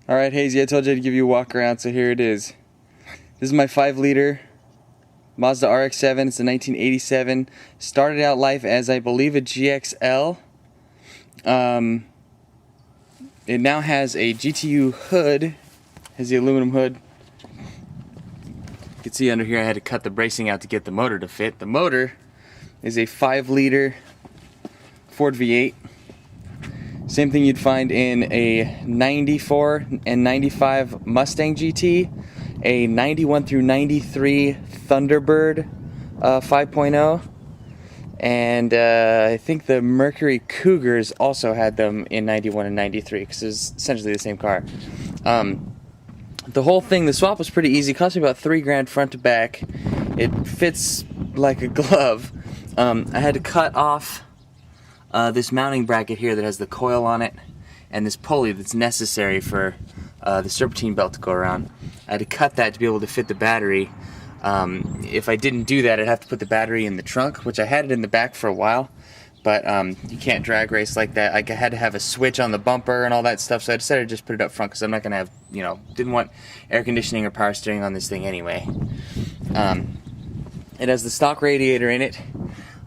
Alright, Hazy, I told you I'd give you a walk around, so here it is. This is my 5-liter Mazda RX7. It's a 1987. Started out life as, I believe, a GXL. It now has a GTU hood. Has the aluminum hood. You can see under here I had to cut the bracing out to get the motor to fit. The motor is a 5-liter Ford V8. Same thing you'd find in a 94 and 95 Mustang GT, a 91 through 93 Thunderbird 5.0, and I think the Mercury Cougars also had them in 91 and 93 because it's essentially the same car. The whole thing, the swap was pretty easy. It cost me about $3,000 front to back. It fits like a glove. I had to cut off this mounting bracket here that has the coil on it and this pulley that's necessary for the serpentine belt to go around. I had to cut that to be able to fit the battery. If I didn't do that, I'd have to put the battery in the trunk, which I had it in the back for a while, but you can't drag race like that. I had to have a switch on the bumper and all that stuff, so I decided to just put it up front because I'm not going to have, didn't want air conditioning or power steering on this thing anyway. It has the stock radiator in it.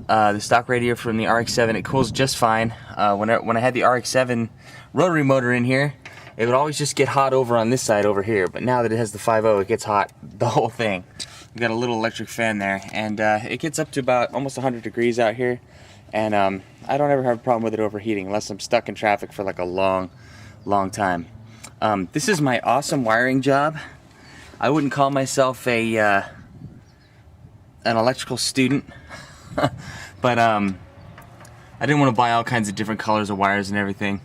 The stock radiator from the RX7, it cools just fine. When I had the RX7 rotary motor in here, it would always just get hot over on this side over here, but now that it has the 5.0, it gets hot, the whole thing. We've got a little electric fan there, and it gets up to about almost 100 degrees out here, and I don't ever have a problem with it overheating unless I'm stuck in traffic for like a long time. This is my awesome wiring job. I wouldn't call myself an electrical student. But I didn't want to buy all kinds of different colors of wires and everything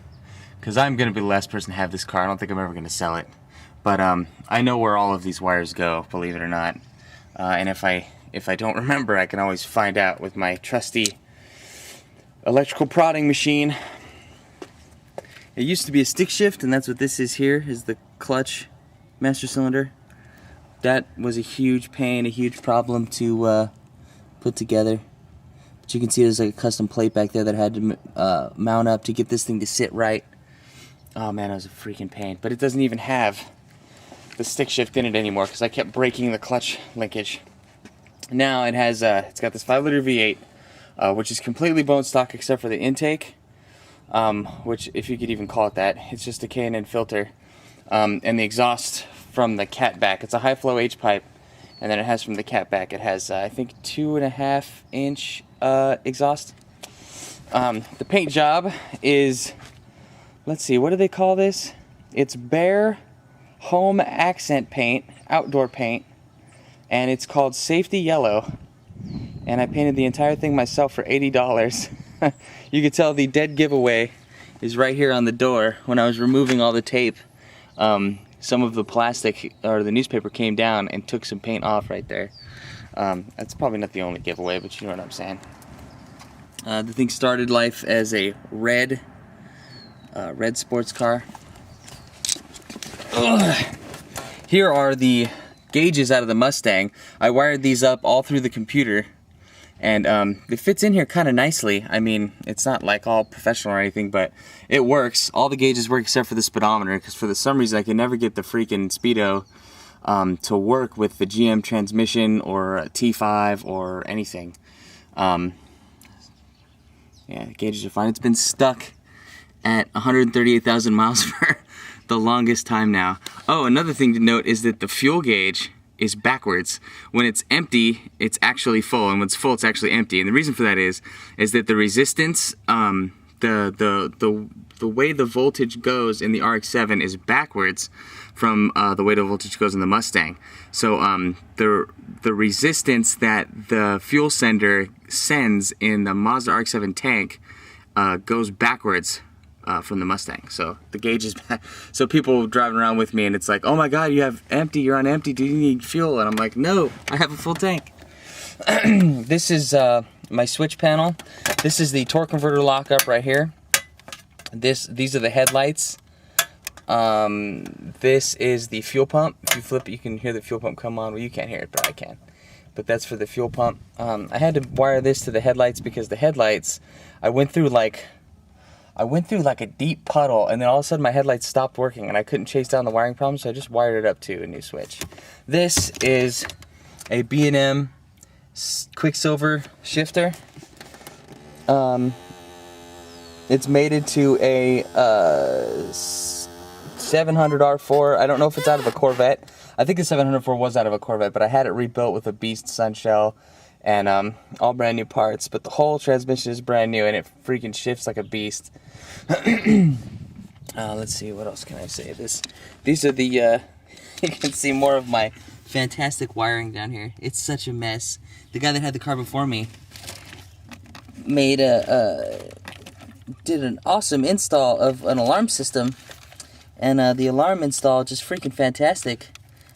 because I'm going to be the last person to have this car. I don't think I'm ever going to sell it. But I know where all of these wires go, believe it or not. And if I don't remember, I can always find out with my trusty electrical prodding machine. It used to be a stick shift, and that's what this is here, is the clutch master cylinder. That was a huge pain, a huge problem to put together. But you can see there's like a custom plate back there that I had to mount up to get this thing to sit right. Oh man, that was a freaking pain. But it doesn't even have the stick shift in it anymore because I kept breaking the clutch linkage. Now it has, it's got this 5-liter V8, which is completely bone stock except for the intake, which, if you could even call it that, it's just a K&N filter, and the exhaust from the cat back. It's a high flow H pipe. And then it has from the cat back, it has, I think, 2.5-inch exhaust. The paint job is, let's see, what do they call this? It's Bear Home Accent Paint, outdoor paint, and it's called Safety Yellow. And I painted the entire thing myself for $80. You can tell the dead giveaway is right here on the door. When I was removing all the tape, some of the plastic or the newspaper came down and took some paint off right there. That's probably not the only giveaway, but you know what I'm saying. The thing started life as a red sports car. Here are the gauges out of the Mustang. I wired these up all through the computer, and it fits in here kind of nicely. I mean, it's not like all professional or anything, but it works. All the gauges work except for the speedometer, because for some reason I can never get the freaking speedo to work with the GM transmission or a T5 or anything. Yeah, the gauges are fine. It's been stuck at 138,000 miles for the longest time now. Oh, another thing to note is that the fuel gauge is backwards. When it's empty, it's actually full, and when it's full, it's actually empty. And the reason for that is that the resistance, the way the voltage goes in the RX-7 is backwards from the way the voltage goes in the Mustang. So the resistance that the fuel sender sends in the Mazda RX-7 tank goes backwards from the Mustang. So the gauge is back. So people driving around with me and it's like, oh my god, you have empty, you're on empty, do you need fuel? And I'm like, no, I have a full tank. This is my switch panel. This is the torque converter lockup right here. These are the headlights. This is the fuel pump. If you flip it, you can hear the fuel pump come on. Well, you can't hear it, but I can. But that's for the fuel pump. I had to wire this to the headlights because the headlights, I went through like I went through like a deep puddle, and then all of a sudden my headlights stopped working, and I couldn't chase down the wiring problem, so I just wired it up to a new switch. This is a B&M Quicksilver shifter. It's mated to a 700 R4. I don't know if it's out of a Corvette. I think the 704 was out of a Corvette, but I had it rebuilt with a Beast Sun shell and all brand new parts. But the whole transmission is brand new, and it freaking shifts like a beast. Let's see, what else can I say? These are the, you can see more of my fantastic wiring down here. It's such a mess. The guy that had the car before me made did an awesome install of an alarm system, and the alarm install just freaking fantastic.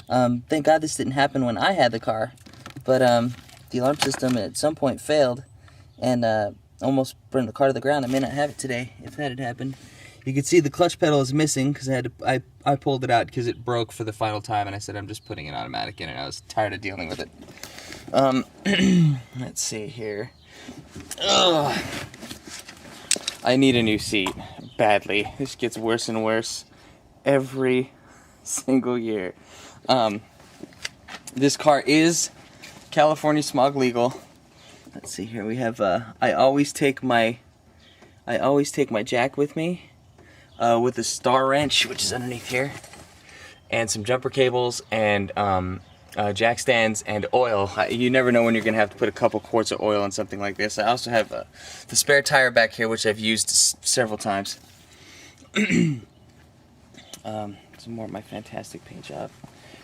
Thank God this didn't happen when I had the car, but the alarm system at some point failed and almost burned the car to the ground. I may not have it today if that had happened. You can see the clutch pedal is missing because I pulled it out because it broke for the final time, and I said I'm just putting an automatic in it. I was tired of dealing with it. Let's see here. Ugh. I need a new seat badly. This gets worse and worse every single year. This car is California smog legal. Let's see here. We have I always take my jack with me with a star wrench, which is underneath here, and some jumper cables and jack stands and oil. You never know when you're gonna have to put a couple quarts of oil on something like this. I also have the spare tire back here, which I've used several times. Some more of my fantastic paint job.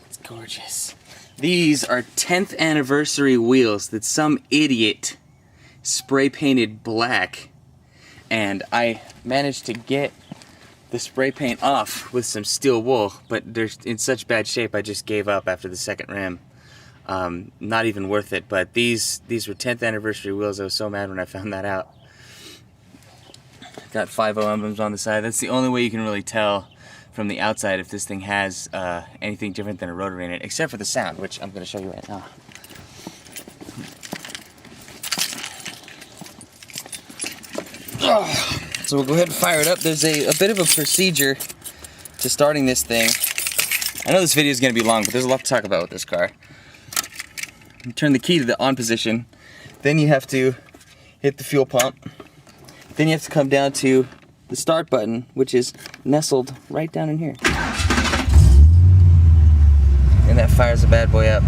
It's gorgeous. These are 10th anniversary wheels that some idiot spray painted black, and I managed to get the spray paint off with some steel wool, but they're in such bad shape I just gave up after the second rim. Not even worth it, but these were 10th anniversary wheels. I was so mad when I found that out. Got 5.0 emblems on the side. That's the only way you can really tell from the outside if this thing has anything different than a rotary in it, except for the sound, which I'm going to show you right now. So we'll go ahead and fire it up. There's a bit of a procedure to starting this thing. I know this video is going to be long, but there's a lot to talk about with this car. You turn the key to the on position, then you have to hit the fuel pump, then you have to come down to the start button, which is nestled right down in here. And that fires the bad boy up.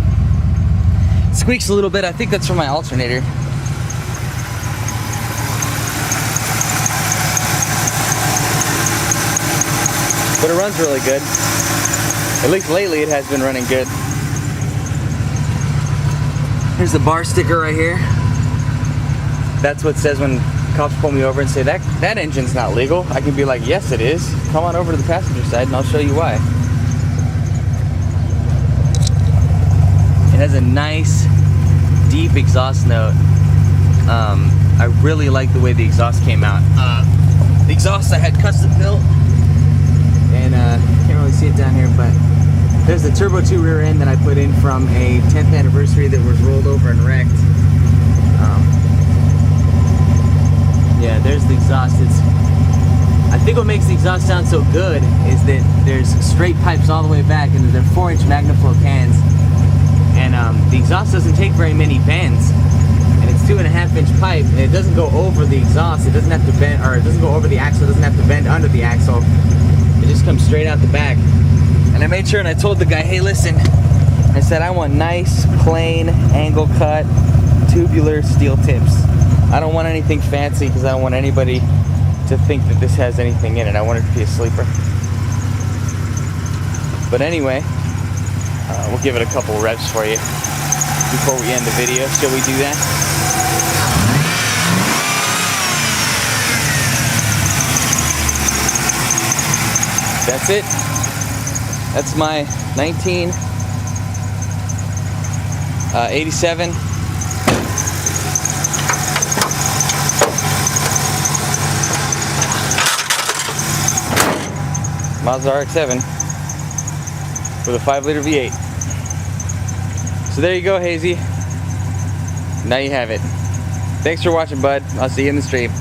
It squeaks a little bit. I think that's from my alternator. But it runs really good. At least lately it has been running good. Here's the bar sticker right here. That's what it says when cops pull me over and say, that engine's not legal. I can be like, yes it is. Come on over to the passenger side and I'll show you why. It has a nice, deep exhaust note. I really like the way the exhaust came out. The exhaust I had custom built. And can't really see it down here, but there's the Turbo 2 rear end that I put in from a 10th anniversary that was rolled over and wrecked. Yeah, there's the exhaust. I think what makes the exhaust sound so good is that there's straight pipes all the way back, and they're 4-inch Magnaflow cans, and the exhaust doesn't take very many bends, and it's 2.5-inch pipe, and it doesn't go over the exhaust. It doesn't have to bend, or it doesn't go over the axle. It doesn't have to bend under the axle. It just comes straight out the back. And I made sure and I told the guy, hey listen, I said I want nice, plain, angle cut, tubular steel tips. I don't want anything fancy because I don't want anybody to think that this has anything in it. I want it to be a sleeper. But anyway, we'll give it a couple reps for you before we end the video. Shall we do that? That's it. That's my 1987 Mazda RX7 with a 5-liter V8. So there you go, Hazy. Now you have it. Thanks for watching, bud. I'll see you in the stream.